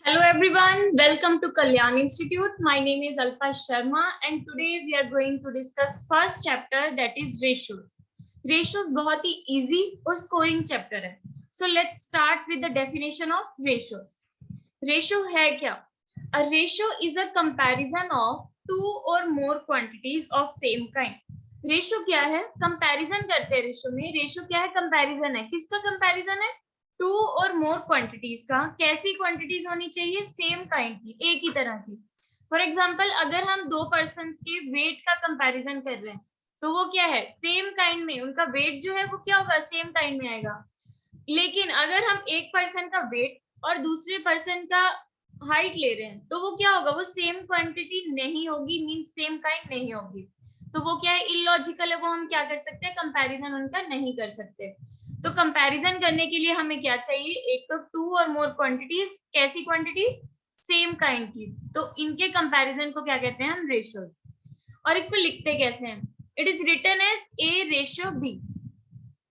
Hello everyone, welcome to Kalyan Institute. My name is Alpa Sharma and today we are going to discuss first chapter, that is ratios. Ratios बहुत ही easy और scoring chapter है. So let's start with the definition of ratios. Ratio है क्या? A ratio is a comparison of two or more quantities of same kind. Ratio क्या है? Comparison करते हैं ratio में. रेशियो क्या है? कंपैरिजन है. किसका कंपैरिजन है? टू और मोर क्वांटिटीज का. कैसी क्वांटिटीज होनी चाहिए? सेम काइंड की, एक ही तरह की. फॉर एग्जांपल अगर हम दो पर्सन के वेट का कंपैरिजन कर रहे हैं तो वो क्या है? सेम काइंड में उनका वेट जो है वो क्या होगा? सेम काइंड में आएगा. लेकिन अगर हम एक पर्सन का वेट और दूसरे पर्सन का हाइट ले रहे हैं तो वो क्या होगा? वो सेम क्वांटिटी नहीं होगी, मीन सेम काइंड नहीं होगी. तो वो क्या है? इलॉजिकल है. वो हम क्या कर सकते हैं? कंपैरिजन उनका नहीं कर सकते. तो कंपैरिजन करने के लिए हमें क्या चाहिए? एक तो टू और मोर क्वांटिटीज. कैसी क्वांटिटीज? सेम काइंड की. तो इनके कंपैरिजन को क्या कहते हैं? हम रेशियोज. और इसको लिखते कैसे हैं? It is written as A ratio B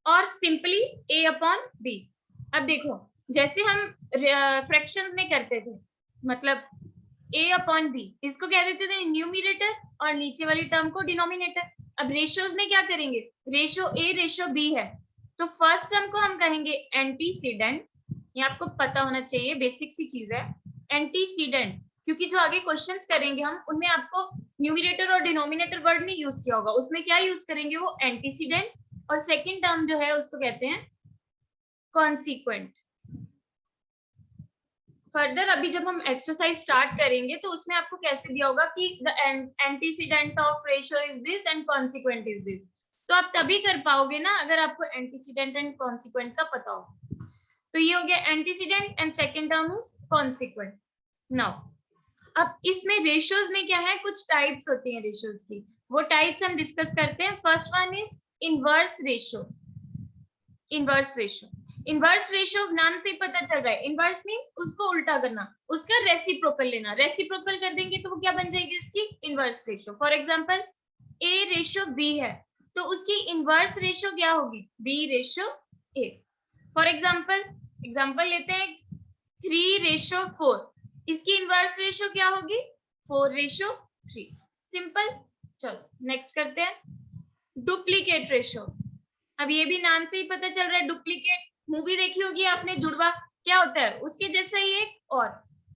और सिंपली ए अपॉन बी. अब देखो, जैसे हम फ्रैक्शंस में करते थे, मतलब a अपॉन बी, इसको क्या देते थे? न्यूमिनेटर और नीचे वाली टर्म को डिनोमिनेटर. अब रेशियोज में क्या करेंगे? रेशियो ए रेशियो बी है तो फर्स्ट टर्म को हम कहेंगे एंटीसीडेंट. ये आपको पता होना चाहिए, बेसिक सी चीज है. एंटीसीडेंट, क्योंकि जो आगे क्वेश्चंस करेंगे हम उनमें आपको न्यूमिनेटर और डिनोमिनेटर वर्ड नहीं यूज किया होगा. उसमें क्या यूज करेंगे? वो एंटीसीडेंट. और सेकेंड टर्म जो है उसको कहते हैं कॉन्सिक्वेंट. फर्दर अभी जब हम एक्सरसाइज स्टार्ट करेंगे तो उसमें आपको कैसे दिया होगा कि the antecedent of ratio is this and consequent is this. तो आप तभी कर पाओगे ना अगर आपको एंटीसीडेंट एंड कॉन्सिक्वेंट का पता हो. तो ये हो गया antecedent and second term is consequent. Now अब इसमें रेशियोज में क्या है? कुछ टाइप्स होती हैं रेशियोज की. वो टाइप्स हम डिस्कस करते हैं. First one is inverse ratio. Inverse ratio. Inverse ratio नाम से पता चल रहा है. इनवर्स मीन उसको उल्टा करना, उसका रेसिप्रोकल लेना. रेसिप्रोकल कर देंगे तो वो क्या बन जाएगी? इसकी inverse ratio. For example A ratio B है तो उसकी इनवर्स रेशियो क्या होगी? B ratio A. For example लेते हैं 3 रेशियो 4. इसकी इनवर्स रेशियो क्या होगी? 4 रेशियो 3. सिंपल. चलो नेक्स्ट करते हैं. Duplicate ratio. अब ये भी नाम से ही पता चल रहा है डुप्लीकेट. मूवी देखी होगी आपने, जुड़वा. क्या होता है? उसके जैसा ही एक और.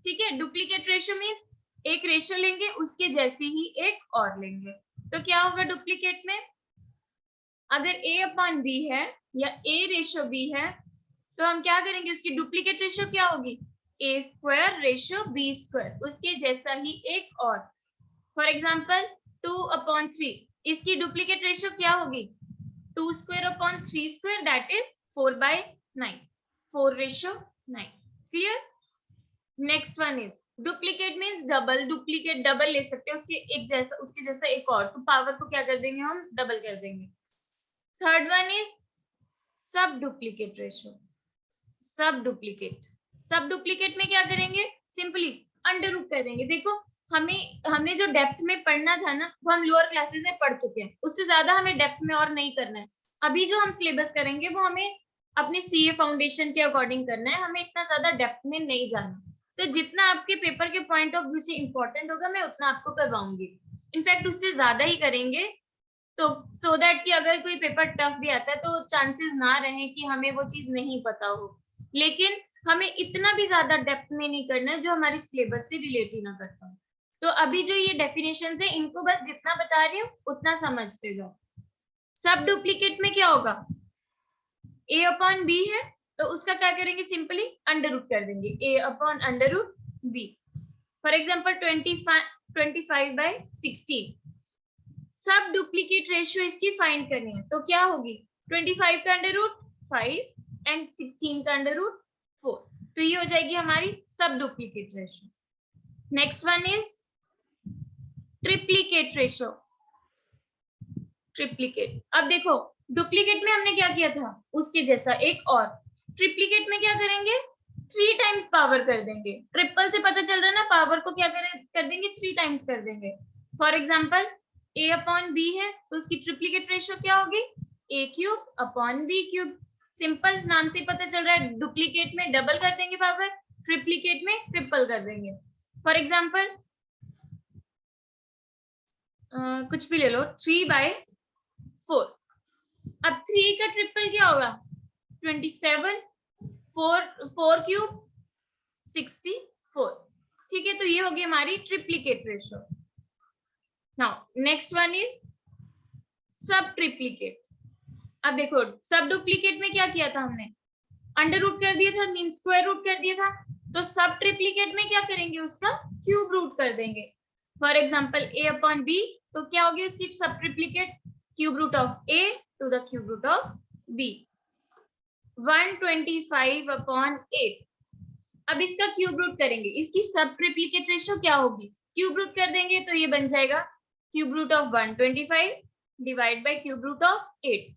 ठीक है. डुप्लीकेट रेशियो मींस एक रेशियो लेंगे उसके जैसी ही एक और लेंगे. तो क्या होगा डुप्लीकेट में? अगर a अपॉन बी है या a रेशियो b है तो हम क्या करेंगे? उसकी डुप्लीकेट रेशियो क्या होगी? a square ratio b square, उसके जैसा ही एक और. फॉर एग्जांपल 2 अपॉन 3, इसकी डुप्लीकेट रेशियो क्या होगी? 2 square upon 3 square, that is 4/9. 4 ratio 9. Clear? Next one is duplicate means double. Duplicate double ले सकते हैं, उसके जैसा एक और. तो पावर को क्या कर देंगे? हम डबल कर देंगे. थर्ड वन इज सब डुप्लीकेट रेशियो. सब डुप्लीकेट में क्या करेंगे? सिंपली अंडर रूट कर देंगे. देखो हमने जो डेप्थ में पढ़ना था ना वो हम लोअर क्लासेस में पढ़ चुके हैं. उससे ज्यादा हमें डेप्थ में और नहीं करना है. अभी जो हम सिलेबस करेंगे वो हमें अपने सीए फाउंडेशन के अकॉर्डिंग करना है. हमें इतना ज्यादा डेप्थ में नहीं जाना. तो जितना आपके पेपर के पॉइंट ऑफ व्यू से इंपॉर्टेंट होगा मैं उतना आपको करवाऊंगी. इनफैक्ट उससे ज्यादा ही करेंगे तो सो दैट कि अगर कोई पेपर टफ भी आता है तो चांसेस ना रहे कि हमें वो चीज नहीं पता हो. लेकिन हमें इतना भी ज्यादा डेप्थ में नहीं करना है जो हमारी सिलेबस से रिलेट ही ना करता हो. तो अभी जो ये डेफिनेशन है इनको बस जितना बता रही हूँ उतना समझते जाओ. सब डुप्लीकेट में क्या होगा? a अपॉन बी है तो उसका क्या करेंगे? सिंपली अंडर रूट कर देंगे. a upon under root B. For example 25/16. Sub duplicate ratio इसकी फाइंड करनी है तो क्या होगी? 25 का अंडर रूट 5 एंड 16 का अंडर रूट 4. तो ये हो जाएगी हमारी सब duplicate ratio. Next one is triplicate ratio. Triplicate. अब देखो डुप्लीकेट में हमने क्या किया था? उसके जैसा एक और. ट्रिप्लीकेट में क्या करेंगे? 3 टाइम्स पावर कर देंगे. ट्रिपल से पता चल रहा है ना, पावर को क्या कर देंगे? 3 टाइम्स कर देंगे. For example a upon B है तो उसकी ट्रिप्लीकेट रेशियो क्या होगी? a cube upon b cube. Simple, नाम से पता चल रहा है डुप्लीकेट में डबल कर देंगे पावर. ट्रिप्लीकेट में ट्रिपल कर देंगे। फॉर एग्जाम्पल कुछ भी ले लो, 3/4। अब 3 का ट्रिपल क्या होगा? 27, 4 क्यूब 64। ठीक है, तो ये होगी हमारी triplicate ratio. Now next one is सब ट्रिप्लीकेट। अब देखो, सब डुप्लीकेट में क्या किया था हमने? अंडर रूट कर दिया था, मीन स्क्वायर रूट कर दिया था। तो सब ट्रिप्लीकेट में क्या करेंगे? उसका क्यूब रूट कर देंगे। For example a upon b, तो क्या होगी उसकी sub triplicate? Cube root of a to the cube root of b। 125 upon 8। अब इसका क्यूब रूट करेंगे, इसकी सब ट्रिप्लीकेट रेशियो क्या होगी? क्यूब रूट कर देंगे तो ये बन जाएगा cube root of 125 divide by cube root of 8।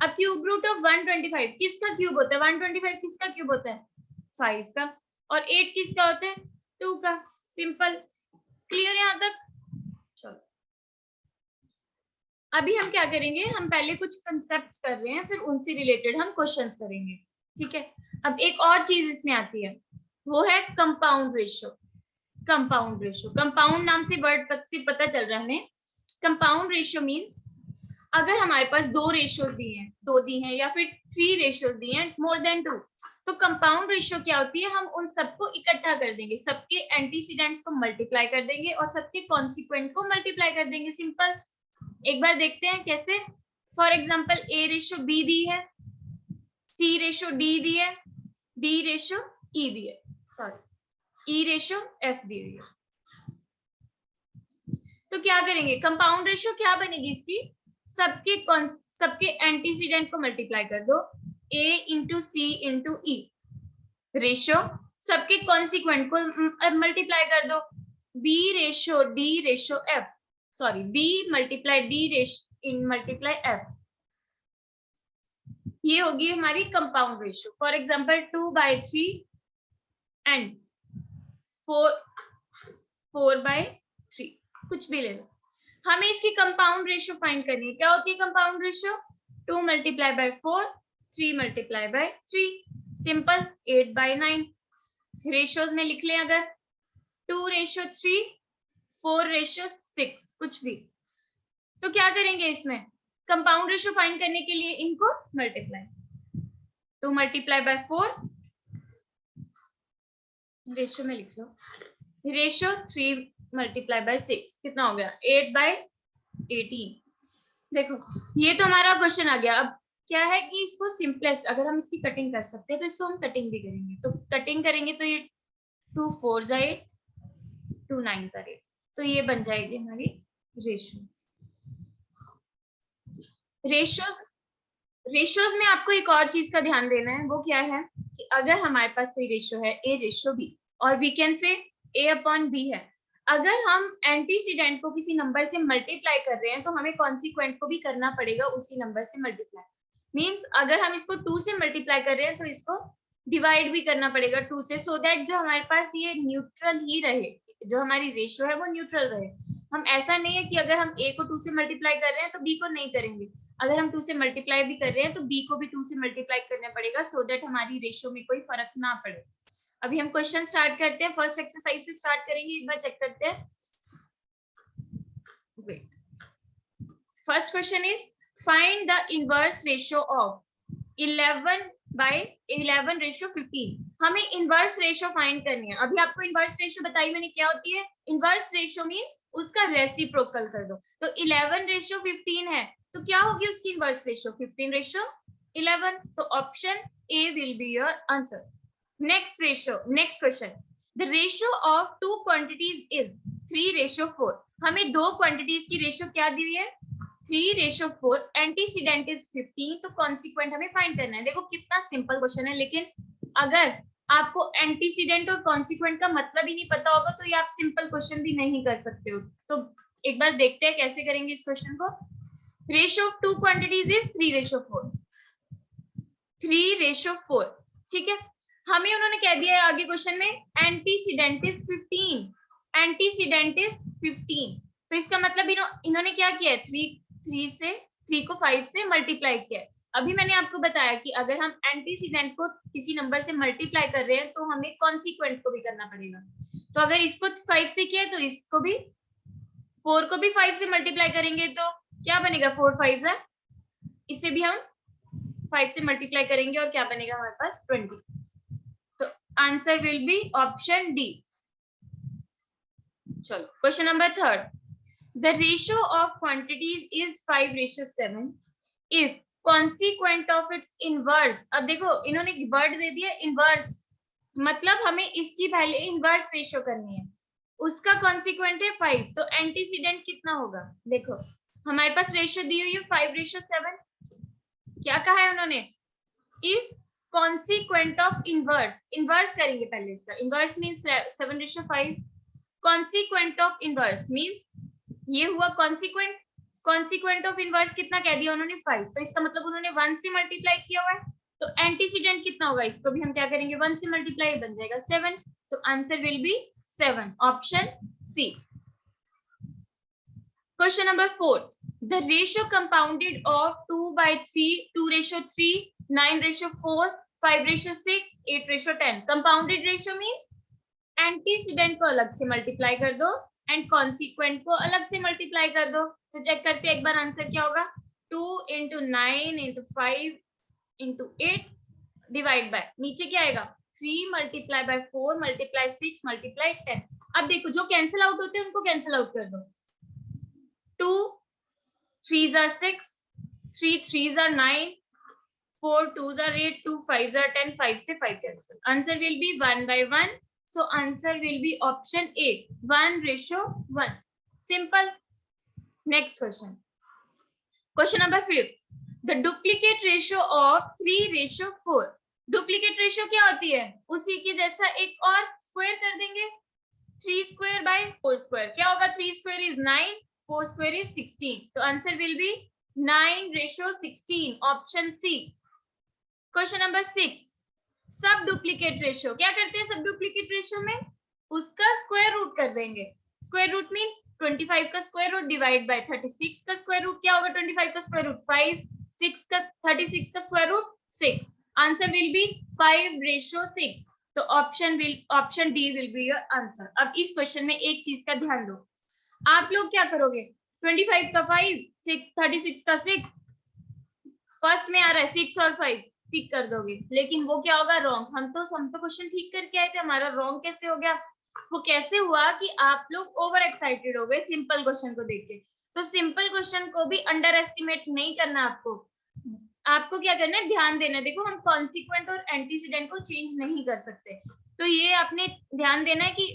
अब क्यूब रूट ऑफ 125 किसका क्यूब होता है? 125 किसका क्यूब होता है? 5 का। और 8 किसका होता है? 2 का। सिंपल, क्लियर यहाँ तक? चलो अभी हम क्या करेंगे, हम पहले कुछ कंसेप्ट्स कर रहे हैं, फिर उनसे रिलेटेड हम क्वेश्चंस करेंगे। ठीक है, अब एक और चीज इसमें आती है, वो है compound ratio. Compound ratio, compound नाम से वर्ड से पता चल रहा है हमें। कंपाउंड रेशियो मींस अगर हमारे पास 2 रेशियोज दी हैं, 2 दी हैं, या फिर 3 रेशियोज दी हैं, मोर देन 2, तो कंपाउंड रेशियो क्या होती है? हम उन सबको इकट्ठा कर देंगे, सबके एंटीसीडेंट्स को मल्टीप्लाई कर देंगे और सबके कॉन्सिक्वेंट को मल्टीप्लाई कर देंगे। सिंपल, एक बार देखते हैं कैसे। For example a ratio b दी है, c रेशियो d दी है, d रेशियो e दी है, सॉरी e रेशियो f दी हुई है। तो क्या करेंगे? कंपाउंड रेशियो क्या बनेगी इसकी? सबके एंटीसीडेंट को मल्टीप्लाई कर दो, a into C into E ratio सबके कॉन्सिक्वेंट को मल्टीप्लाई कर दो, b ratio d ratio f, sorry b multiply d ratio इन मल्टीप्लाई f। ये होगी हमारी compound ratio. For example 2/3 and 4/3, कुछ भी ले लो। हमें इसकी कंपाउंड रेशियो फाइंड करनी है। क्या होती है compound ratio? 2 multiply by 4, 3 multiply by 3, simple 8/9। Ratios में लिख लें अगर 2:3, 4:6, कुछ भी। तो क्या करेंगे इसमें? कंपाउंड रेशियो फाइंड करने के लिए इनको मल्टीप्लाई, 2 मल्टीप्लाई बाय 4, रेशियो में लिख लो, रेशियो 3 मल्टीप्लाई बाय 6, कितना हो गया? 8/18। देखो ये तो हमारा क्वेश्चन आ गया। अब क्या है कि इसको सिंपलेस्ट, अगर हम इसकी कटिंग कर सकते हैं तो इसको हम कटिंग भी करेंगे। तो कटिंग करेंगे तो ये 2 4 8, 2 9 8, तो ये बन जाएगी हमारी रेशियोज। रेशियोज में आपको एक और चीज का ध्यान देना है, वो क्या है कि अगर हमारे पास कोई रेशियो है a रेशियो b, और we can say a upon b है, अगर हम एंटीसीडेंट को किसी नंबर से मल्टीप्लाई कर रहे हैं तो हमें कॉन्सिक्वेंट को भी करना पड़ेगा उसी नंबर से मल्टीप्लाई। मींस अगर हम इसको 2 से मल्टीप्लाई कर रहे हैं तो इसको डिवाइड भी करना पड़ेगा 2 से, सो दैट जो हमारे पास ये न्यूट्रल ही रहे, जो हमारी रेशियो है वो न्यूट्रल रहे। हम ऐसा नहीं है कि अगर हम a को 2 से मल्टीप्लाई कर रहे हैं तो b को नहीं करेंगे, अगर हम 2 से मल्टीप्लाई भी कर रहे हैं तो b को भी 2 से मल्टीप्लाई करना पड़ेगा, सो दैट हमारी रेशियो में कोई फर्क ना पड़े। अभी हम क्वेश्चन स्टार्ट करते हैं, फर्स्ट एक्सरसाइज से स्टार्ट करेंगे, एक बार चेक करते हैं। Wait, first question is find the inverse ratio of 11/11 ratio 15। हमें इनवर्स रेशियो फाइंड करनी है। अभी आपको इनवर्स रेशियो बताई मैंने क्या होती है। इनवर्स रेशियो मींस उसका रेसिप्रोकल कर दो। तो 11/15 है तो क्या होगी उसकी इनवर्स रेशियो? 15/11। तो option A will be your answer. Next ratio, next question, the ratio of 2 quantities is 3/4। हमें 2 क्वांटिटीज की रेशियो क्या दी हुई है? 3/4। एंटीसीडेंट इज 15, तो कॉन्सिक्वेंट हमें फाइंड करना है। देखो कितना सिंपल क्वेश्चन है, लेकिन अगर आपको एंटीसीडेंट और कॉन्सिक्वेंट का मतलब ही नहीं पता होगा तो ये आप सिंपल क्वेश्चन भी नहीं कर सकते हो। तो एक बार देखते हैं कैसे करेंगे इस क्वेश्चन को। Ratio of 2 quantities is 3/4, 3/4। ठीक है, हमें उन्होंने कह दिया है आगे क्वेश्चन में एंटीसीडेंट इज 15, एंटीसीडेंट इज 15, तो इसका मतलब इन्होंने क्या किया है? 3 को 5 से मल्टीप्लाई किया है। अभी मैंने आपको बताया कि अगर हम एंटीसीडेंट को किसी नंबर से मल्टीप्लाई कर रहे हैं तो हमें कॉन्सिक्वेंट को भी करना पड़ेगा। तो अगर इसको 5 से किया तो इसको भी 4 को भी 5 से मल्टीप्लाई करेंगे तो क्या बनेगा 4 5 है, इसे भी हम 5 से मल्टीप्लाई करेंगे और क्या बनेगा हमारे पास 20। तो answer will be option D. चलो question number 3, the ratio of quantities is 5:7 if consequent of its inverse. अब देखो इन्होंने वर्ड दे दिया इनवर्स, मतलब हमें इसकी वैल्यू इनवर्स रेशियो करनी है, उसका कॉन्सिक्वेंट है 5, तो एंटीसीडेंट कितना होगा। देखो हमारे पास रेशियो दी हुई है 5:7, क्या कहा है उन्होंने, if consequent of inverse, inverse करेंगे पहले इसका, inverse means 7:5, consequent of inverse means ये हुआ कॉन्सिक्वेंट, कॉन्सिक्वेंट ऑफ इनवर्स कितना कह दिया उन्होंने 5, तो इसका मतलब उन्होंने 1 से मल्टीप्लाई किया हुआ है, तो एंटीसीडेंट कितना होगा, इसको भी हम क्या करेंगे 1 से मल्टीप्लाई, बन जाएगा 7, तो answer will be 7, option C. Question number 4, the ratio compounded of 2/3, 2:3, 9:4, 5:6, 8:10, compounded ratio means antecedent को अलग से मल्टीप्लाई कर दो एंड कॉन्सिक्वेंट को अलग से मल्टीप्लाई कर दो, तो चेक करते हैं एक बार आंसर क्या होगा, 2 × 9 × 5 × 8 डिवाइड बाय, नीचे क्या आएगा 3 × 4 × 6 × 10। अब देखो जो कैंसिल आउट होते हैं उनको कैंसिल आउट कर दो, 2 3s are 6, 3 3s are 9, 4 2s are 8, 2 5s are 10, 5 से 5 cancel, answer will be 1/1, so answer will be option A, 1:1, simple. Next question, question number 5, the duplicate ratio of 3:4, duplicate ratio क्या होती है, उसी की जैसा एक और स्क्वायर कर देंगे, 3² / 4², क्या होगा 3² is 9, 4² is 16, तो answer will be 9:16, option C. Question number 6, sub duplicate ratio, क्या करते हैं सब डुप्लीकेट रेशियो में उसका स्क्वायर रूट कर देंगे, स्क्वायर रूट मींस 25 का स्क्वायर रूट डिवाइड बाय 36 का स्क्वायर रूट, क्या होगा 25 का स्क्वायर रूट 5, 6 का 36 का square root 6, answer will be 5:6, तो option D will be your answer. अब इस क्वेश्चन में एक चीज का ध्यान दो, आप लोग क्या करोगे 25 का 5, 36 का 6, फर्स्ट में आ रहा है 6 और 5 ठीक कर दोगे, लेकिन वो क्या होगा रॉन्ग, हम तो क्वेश्चन ठीक करके आए थे, हमारा रॉन्ग कैसे हो गया, वो कैसे हुआ कि आप लोग ओवर एक्साइटेड हो गए सिंपल क्वेश्चन को देख के, तो सिंपल क्वेश्चन को भी अंडर एस्टिमेट नहीं करना, आपको क्या करना है ध्यान देना है, देखो हम कॉन्सिक्वेंट और एंटीसीडेंट को चेंज नहीं कर सकते, तो ये आपने ध्यान देना है कि